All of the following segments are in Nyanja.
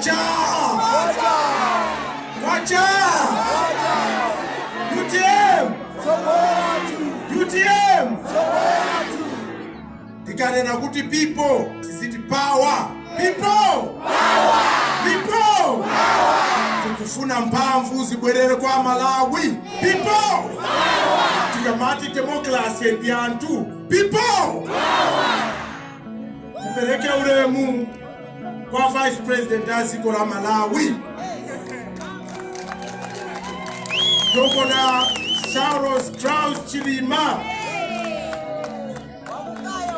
Kwacha! Kwacha! UTM! UTM! Tikanena kuti people, tisiti power. People! Power! People! Power! Tikufuna mphamvu zibwerere kwa Malawi. People! Power! Tikamati democracy ndi anthu. People! Power! Tipereke ulemu kwa Vice President aziko la Malawi. Dr. Saulos Strauss Chilima.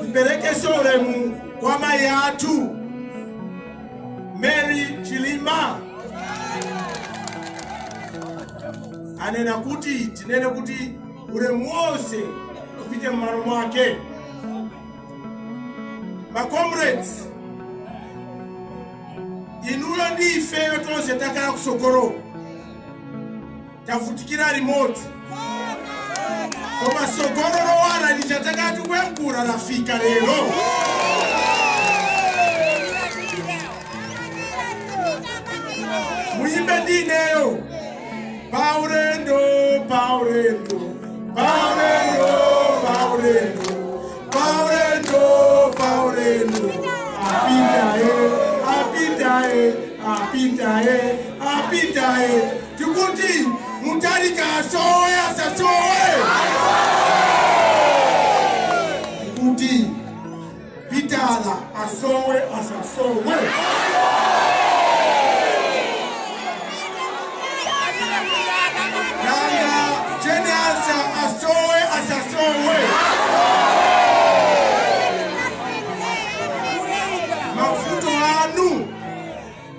Tipereke ulemu kwa mai athu Mary Chilima. Anena kuti tinene kuti ulemu wonse upite m'malo mwake. My comrades, inuyo ndi ifeyo tonse takala kusogolo tavutikira remote koma sogolo lowala lichatakati kwenkura lafika lero. Muyimbe ndineyo paulendo paulendo paulendo paulendo paulendo paulendo apitae apitae apitae tikuti mutarika asowe asasowe tikuti pitala asowe asasowe nanga jenasa asowe asasowe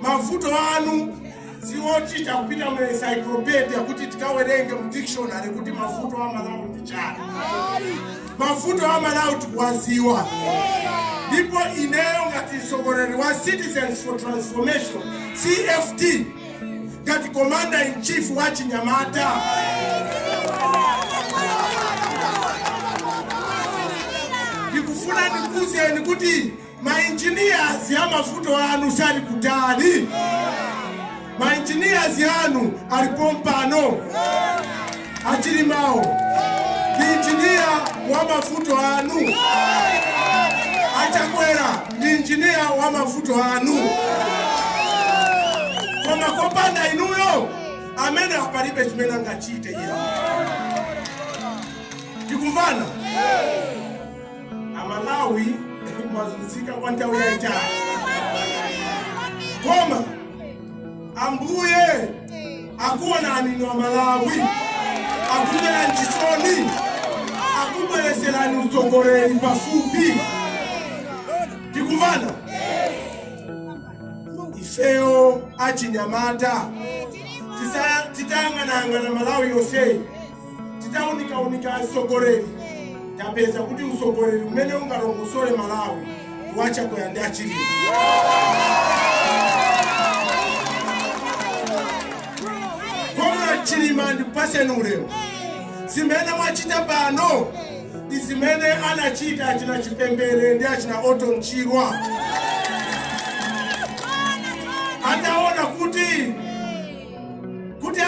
mafuto anu siwoti takupita mu encyclopedia kuti tikawerenge mu dictionary kuti mafuto wa Malawi ndi chani. Mafuto wa Malawi tikuwaziwa. Ndipo ineyo ngati mtsogoleri wa Citizens for Transformation CFT ngati commander in chief wa Chinyamata ndikufuna ndikuzeni kuti ma engineers ya mafuto anu sali kutali. Ma engineers yanu alipompano achilimao. Ndi engineer wa mafuto anu achakwera. Ndi engineer wa mafuto anu koma kopanda inuyo amene apalibe chimene angachite ira. Tikumvana? Amalawi mazunzika kwa nthawi yaitali. Koma ambuye akuona anino wa Malawi akubwera nchisoni akubwereserani utsogoleri pafupi. Tikumvana? Ifeyo achinyamata titayang'anayang'ana Malawi yonse titaunika utsogoleri tapeza kuti utsogoleri umene ungalongosole Malawi wachakwera ndi Achilima. Koma Chilima ndipaseni ulemu. Zimene mwachita pano ndi zimene anachita achina Chipembere ndi achina Otto Mchirwa. Anaona kuti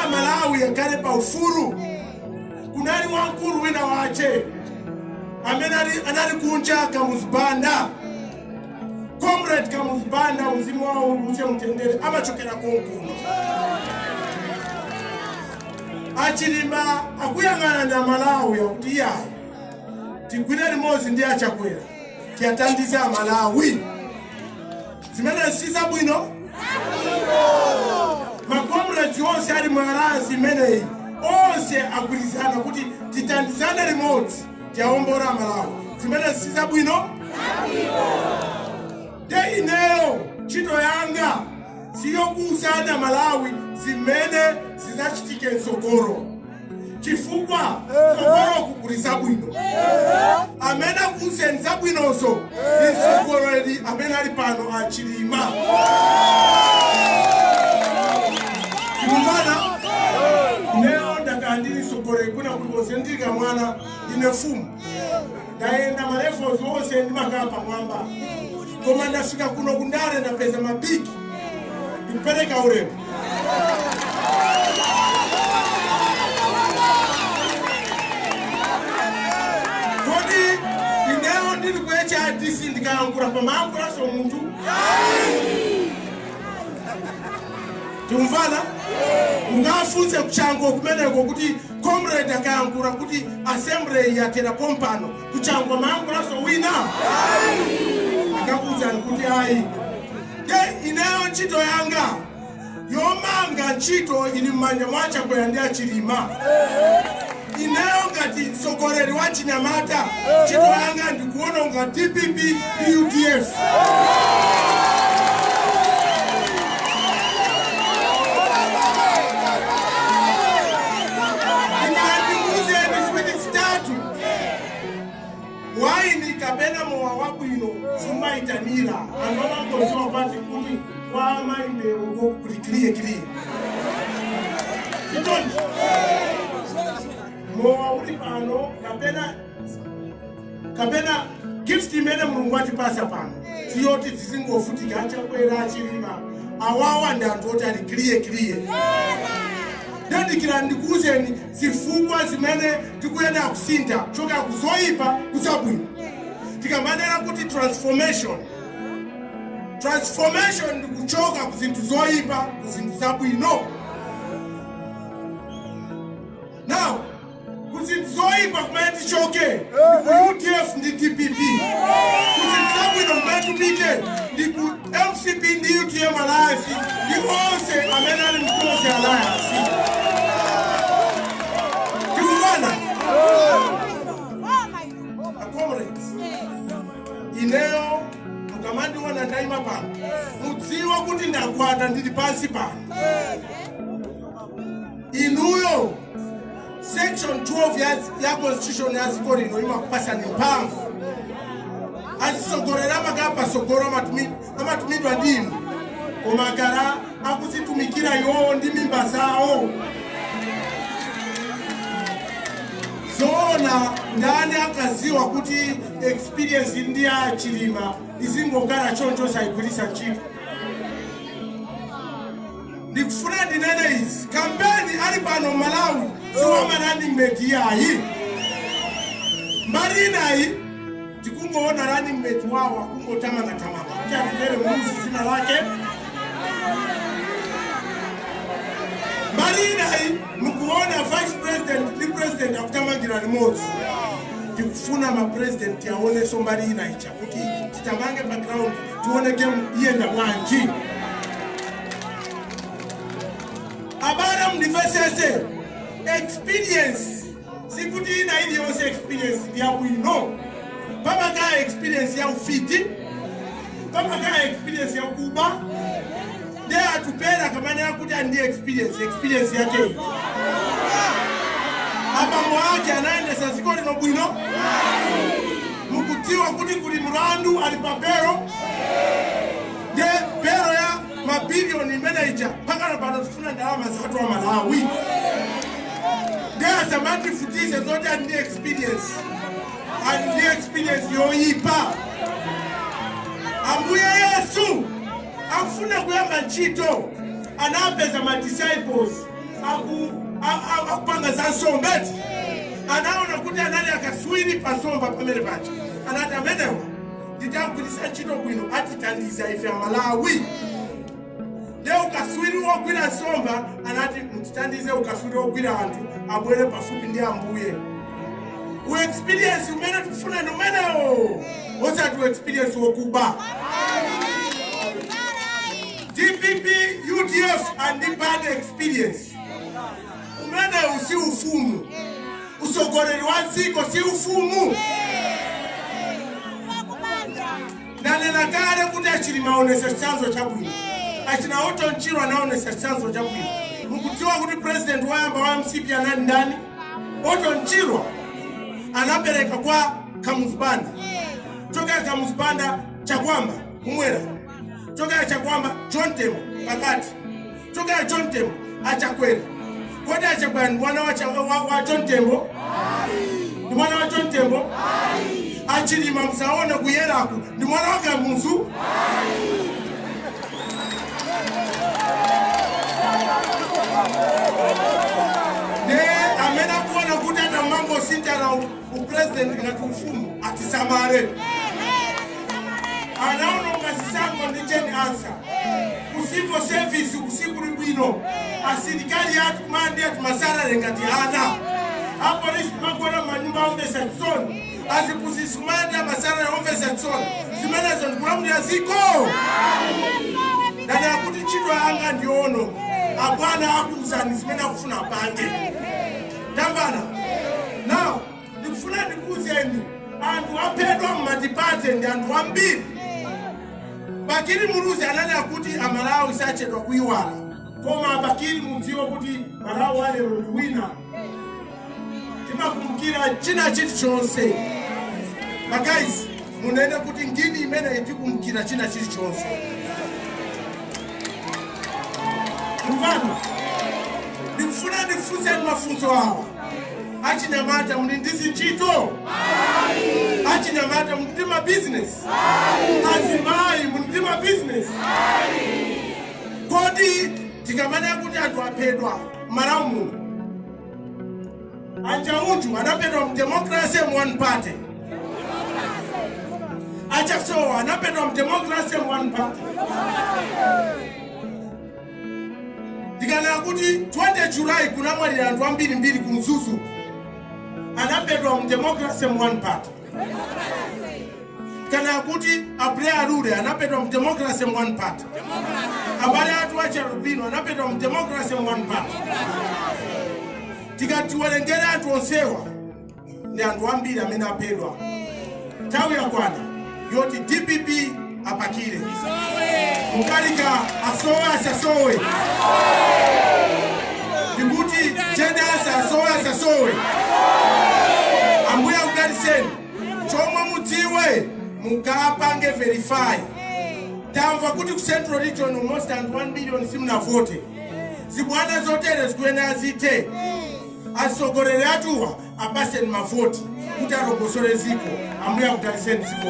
Amalawi yakale pa ufulu kunali wankulu wina wache amene anali kunja Kamuzibanda. Comrade Kamuzibanda mzimu wawo use mtendere amachokera konkuno. Achilima akuyang'ana na Malawi yakuti yayi tigwire limodzi ndi achakwera tiyatandiza Malawi. Zimene siza bwino makomrades onse ali mwalazi imeneyi onse agwirizana kuti titandizane limodzi tiyawombora Malawi. Zimene siza bwino de ineyo ntchito yanga siyokuwuzana Malawi zimene zizachitike mtsogolo chifukwa tsogolo kugulisa bwino. Amene akuwuzeni zabwinozo ndi mtsogoleri amene ali pano Achilima. Tikumvana? Leo ndakandili mtsogoleri kuna kulikonse ndika mwana ine fumu. Ndayenda malefos onse ndi makapa mwamba. Koma ndafika kuno kundale ndapeza mabiki. ndikupereka uremu. Kodi ineo ndiri kwecha disi ndikaangura pamaangura so muntu. Tumvala? Ungafunze kuchango kumeneko kuti comrade akaangura kuti assembly yatera pompano kuchangwa maangura so wina. Akakuza kuti ai. De ineo ntchito yanga yomanga ntchito ili mmanja mwacha kuyandea Chilima. Ineo ngati sogoleri wa Chinyamata ntchito yanga ndikuona nga DPP UDF. Waini kapena mwa wabwino suma itanira anoma ngoziwa kwati kuti kwa maimbe uko kuliklie Sitonji mwa uli pano kapena gifts imene Mulungu atipasa pano tiyoti zisingofutika acha kwera Chilima awawa ndantu oti aliklie Ndadikira ndikuzeni zifungwa zimene tikuyenda kusinta choka kuzoipa kusabwino. Tikamanera kuti transformation ndikuchoka kuzintu zoipa kuzintu zabwino. Now kuzintu zoipa kumene tichoke UDF ndi DPP. Kuzintu zabwino kumene tupite ndiku MCP ndi UTM Alliance ndi onse amene ali mkonse Alliance. Ineo mkamandi wana ndaima pano mudziwa kuti ndakwata ndili pansi pano. Inuyo section 12 ya constitution ya ziko lino imakupasa ni mphamvu azisogolera makapa sogoro amatumidwa ndinu komakara akuzitumikira iwowo ndi mimba zawo. Zona ndani akaziwa kuti experience ndi ya Chilima izingokala choncho saigulisa chiko. Ndikufuna ndinene izi kampeni ali pano Malawi siwama nani media hii. Marina hii tikungoona nani mmetu wao akungotamanga. Kuti atendele muzi zina lake. Marina hii mkuona vice president ni president akutamangira remote. Tikufuna ma president yaone so Marina icha kuti titamange background tuone game yenda mwanji. Abara mdivesese experience sikuti ina ili yose experience ya wino. Papa ka experience ya ufiti. Papa ka experience ya kuba. Nde atupera kamani akuja ndi experience yake. Hapa mwake anaende sazikori no bwino. Mukutiwa kuti kuli mrandu alipapero. Nde pero ya mabilioni manager paka na bado tufuna ndalama za watu wa Malawi. Nde asamati futise zote ndi experience. Andi experience yoipa. Ambuye Yesu afuna kuyamba ntchito anapeza ma disciples akupanga za sombeti anaona kuti anali akaswiri pasomba pamene pacha anati amenewa nditagwiritsa ntchito bwino atitandiza ife Malawi. Leo ukaswiri wogwira somba anati mutitandize ukaswiri wogwira anthu abwere pafupi ndi Ambuye. U experience umene tufuna numenewo osati experience wokuba. DPP, UDF and the bad experience. Umene usi ufumu. Usogoreri waziko si ufumu. Nanena kare kuti Chilima onesa chanzo chabwino. Achina Otto Nchiro anaonesa chanzo chabwino. Mukutiwa kuti president wayamba wa MCP anani ndani. Otto Nchiro anapereka kwa Kamuzibanda. Choka Kamuzibanda Chakwamba kumwera. Choka Chakwamba John Tembo pakati. Choka John Tembo achakwera. Kodi achakwera mwana wa John Tembo? Ni mwana wa John Tembo? Achilima msaona kuyeraku ni mwana wa Kamuzu? sintana upresident ngati ufumu atisamare. Anaona ngasisango ndicheni answer. Civil service usiku libino. Asirikali yatu kumande ati masalary ngati ana. Apolisi magona manyumba office and son. Asikusisumanda masalary office and son. Zimene zonkulamuli aziko. Dada akuti chidwa anga ndiono. Abwana akuzani zimene akufuna pange. Tambana. Now, ndikufuna ndikuzeni antu apedwa mmadipate antu ambiri. Bakiri muruzi anani akuti Amalawi sachedwa kuiwala. Koma bakiri mudziwa kuti Malawi wale wina. Tima kumukira china chiti chonse. But guys, munene kuti ngini imene itikumukira china chiti chonse. Mfano, ndifuna ndifunse mafunzo awa. Achinyamata mlindizi nchito. Achinyamata mndima business. Azimai mndima business. Kodi tikamanya kuti atu apedwa Malawi. Acha unju anapedwa democracy one party. Acha so anapedwa democracy one party. Tikana kuti 20 July kuna mwali antu ambiri kunzuzu. Anapedwa democracy one party. Kana kuti Abrea Rure anapedwa democracy one party. Abale atu wacha Rubino anapedwa democracy one party. Tikati walengera atu onsewa ni antu ambiri amene apedwa. Tawi ya kwana yoti DPP apakire. Mukalika asowe. Dibuti Jendas asowe. Ambuya ugariseni. Chomwa mutiwe. Mukapange verify. Tamva kuti ku Central Region almost and 1 million simna vote. Zibwana zote zikuena azite. Asogorere atuwa apase ni mavoti. Kuta rogosore ziko. Ambuya ugariseni ziko.